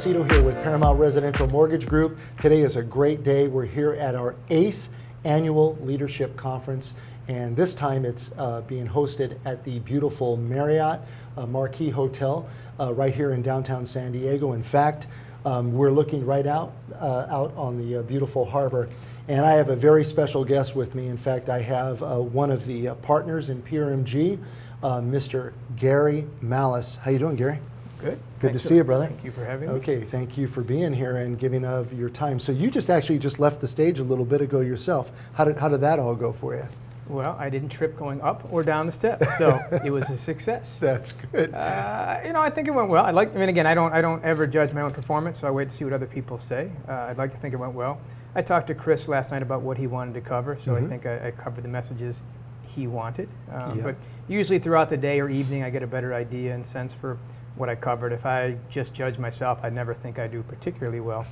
Cito here with Paramount Residential Mortgage Group. Today is a great day. We're here at our 8th annual leadership conference, and this time it's being hosted at the beautiful Marriott Marquis Hotel right here in downtown San Diego. In fact, we're looking right out on the beautiful harbor, and I have a very special guest with me. In fact, I have one of the partners in PRMG, Mr. Gary Malice. How you doing, Gary? Good. Good to see you, brother. Thank you for having me. Okay, thank you for being here and giving of your time. So you just left the stage a little bit ago yourself. How did that all go for you? Well, I didn't trip going up or down the steps, so it was a success. That's good. I think it went well. Again, I don't ever judge my own performance, so I wait to see what other people say. I'd like to think it went well. I talked to Chris last night about what he wanted to cover, so I think I covered the messages he wanted. But usually throughout the day or evening, I get a better idea and sense for what I covered. If I just judge myself, I'd never think I do particularly well.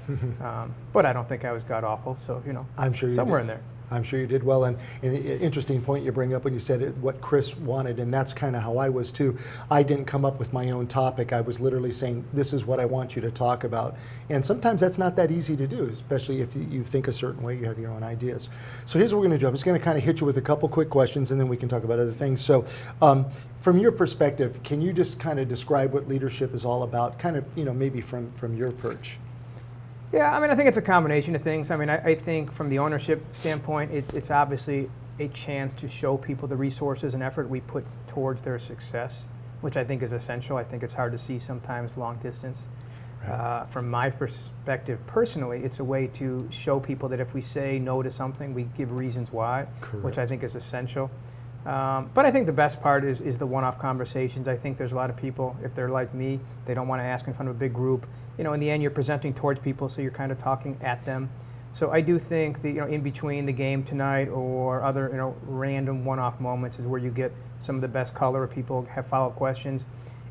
But I don't think I was god awful, so I'm sure somewhere in there. I'm sure you did well, and an interesting point you bring up when you said what Chris wanted, and that's kind of how I was too. I didn't come up with my own topic. I was literally saying, this is what I want you to talk about. And sometimes that's not that easy to do, especially if you think a certain way, you have your own ideas. So here's what we're going to do. I'm just going to kind of hit you with a couple quick questions, and then we can talk about other things. So from your perspective, can you just kind of describe what leadership is all about, kind of, maybe from your perch? Yeah, I think it's a combination of things. I think from the ownership standpoint, it's obviously a chance to show people the resources and effort we put towards their success, which I think is essential. I think it's hard to see sometimes long distance. Right. From my perspective, personally, it's a way to show people that if we say no to something, we give reasons why, Correct. Which I think is essential. But I think the best part is the one-off conversations. I think there's a lot of people, if they're like me, they don't want to ask in front of a big group. In the end, you're presenting towards people, so you're kind of talking at them. So I do think that, in between the game tonight or other, random one-off moments is where you get some of the best color, or people have follow-up questions,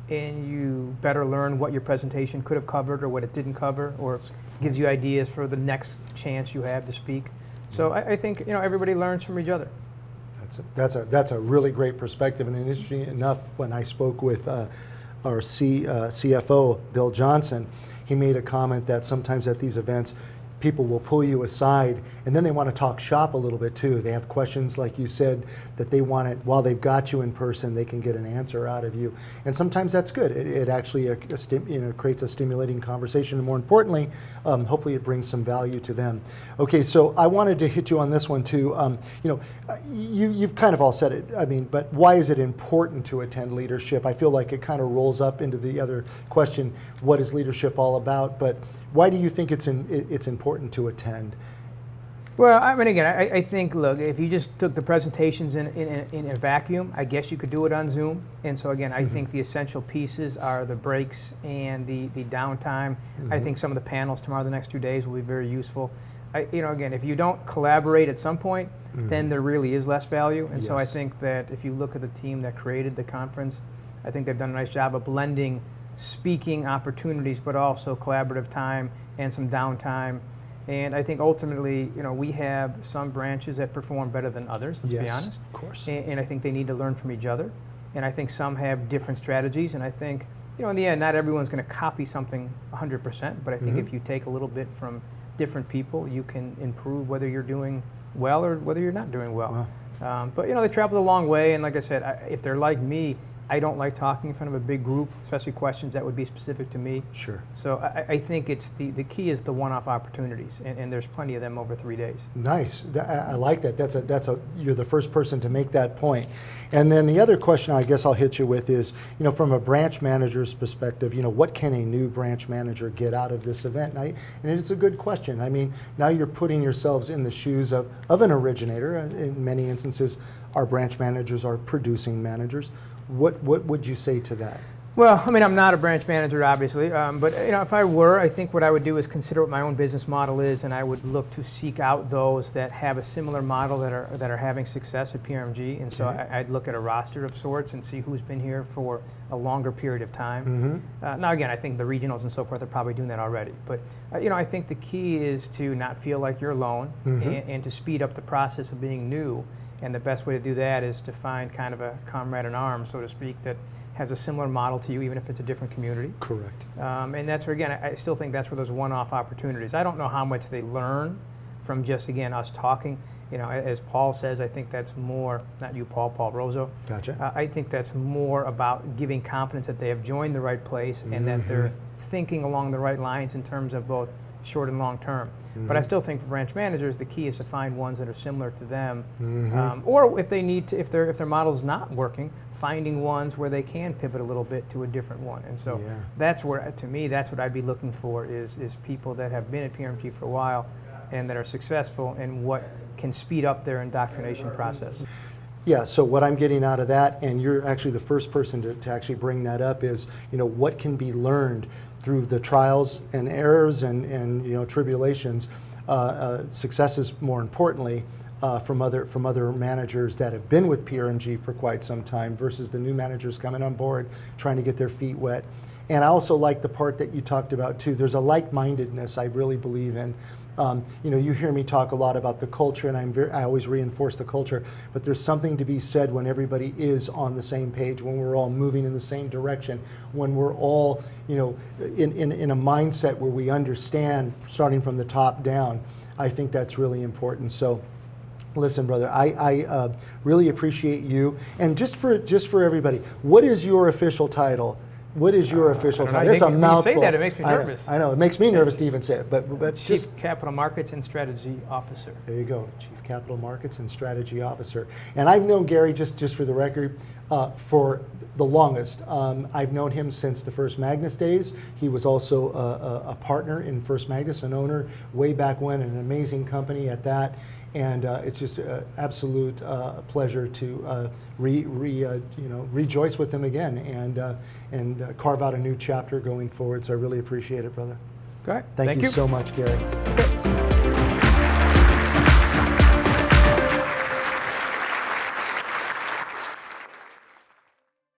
and you better learn what your presentation could have covered or what it didn't cover, or gives you ideas for the next chance you have to speak. So I think, everybody learns from each other. That's a really great perspective, and interesting enough, when I spoke with our CFO, Bill Johnson, he made a comment that sometimes at these events, people will pull you aside, and then they want to talk shop a little bit too. They have questions, like you said, that they want it while they've got you in person, they can get an answer out of you. And sometimes that's good. It actually creates a stimulating conversation, and more importantly, hopefully it brings some value to them. Okay, so I wanted to hit you on this one too. You've kind of all said it, but why is it important to attend leadership? I feel like it kind of rolls up into the other question, what is leadership all about? But why do you think it's important to attend? Well, again, I think, look, if you just took the presentations in a vacuum, I guess you could do it on Zoom. And so, again, I think the essential pieces are the breaks and the downtime. I think some of the panels tomorrow, the next 2 days, will be very useful. Again, if you don't collaborate at some point, then there really is less value. And so I think that if you look at the team that created the conference, I think they've done a nice job of blending speaking opportunities, but also collaborative time and some downtime. And I think ultimately, we have some branches that perform better than others, let's be honest. Of course. And I think they need to learn from each other. And I think some have different strategies. And I think, in the end, not everyone's going to copy something 100%. But I think if you take a little bit from different people, you can improve whether you're doing well or whether you're not doing well. Wow. But they traveled a long way. And like I said, if they're like me, I don't like talking in front of a big group, especially questions that would be specific to me. Sure. So I think it's the key is the one-off opportunities, and there's plenty of them over 3 days. Nice. I like that. You're the first person to make that point. And then the other question I guess I'll hit you with is, from a branch manager's perspective, what can a new branch manager get out of this event? And it's a good question. Now you're putting yourselves in the shoes of an originator. In many instances, our branch managers are producing managers. What would you say to that? Well, I'm not a branch manager, obviously, but if I were, I think what I would do is consider what my own business model is, and I would look to seek out those that have a similar model that are having success at PRMG. And so I'd look at a roster of sorts and see who's been here for a longer period of time. Now, again, I think the regionals and so forth are probably doing that already. But I think the key is to not feel like you're alone and to speed up the process of being new And the best way to do that is to find kind of a comrade in arms, so to speak, that has a similar model to you, even if it's a different community. Correct. And that's where, again, I still think that's where those one-off opportunities. I don't know how much they learn from just, again, us talking. You know, as Paul says, I think that's more, not you, Paul Rozo. Gotcha. I think that's more about giving confidence that they have joined the right place and that they're thinking along the right lines in terms of both short and long term. But I still think for branch managers, the key is to find ones that are similar to them, or if they need to, if their model's not working, finding ones where they can pivot a little bit to a different one. And so that's where, to me, that's what I'd be looking for is people that have been at PRMG for a while and that are successful and what can speed up their indoctrination process. Yeah, so what I'm getting out of that, and you're actually the first person to actually bring that up, is, you know, what can be learned through the trials and errors and you know, tribulations, successes more importantly, from other managers that have been with PRMG for quite some time versus the new managers coming on board trying to get their feet wet. And I also like the part that you talked about too. There's a like-mindedness I really believe in. You know, you hear me talk a lot about the culture, and I always reinforce the culture, but there's something to be said when everybody is on the same page, when we're all moving in the same direction, when we're all, you know, in a mindset where we understand, starting from the top down. I think that's really important. So, listen, brother, I really appreciate you. And just for everybody, what is your official title? What is your official title? It's a mouthful. When you say that, it makes me nervous. I know, it makes me nervous to even say it, but Chief Capital Markets and Strategy Officer. There you go, Chief Capital Markets and Strategy Officer. And I've known Gary, just for the record, for the longest. I've known him since the First Magnus days. He was also a partner in First Magnus, an owner way back when, an amazing company at that. And it's just an absolute pleasure to rejoice with him again and carve out a new chapter going forward. So I really appreciate it, brother. Great. Thank you so much, Gary. Okay.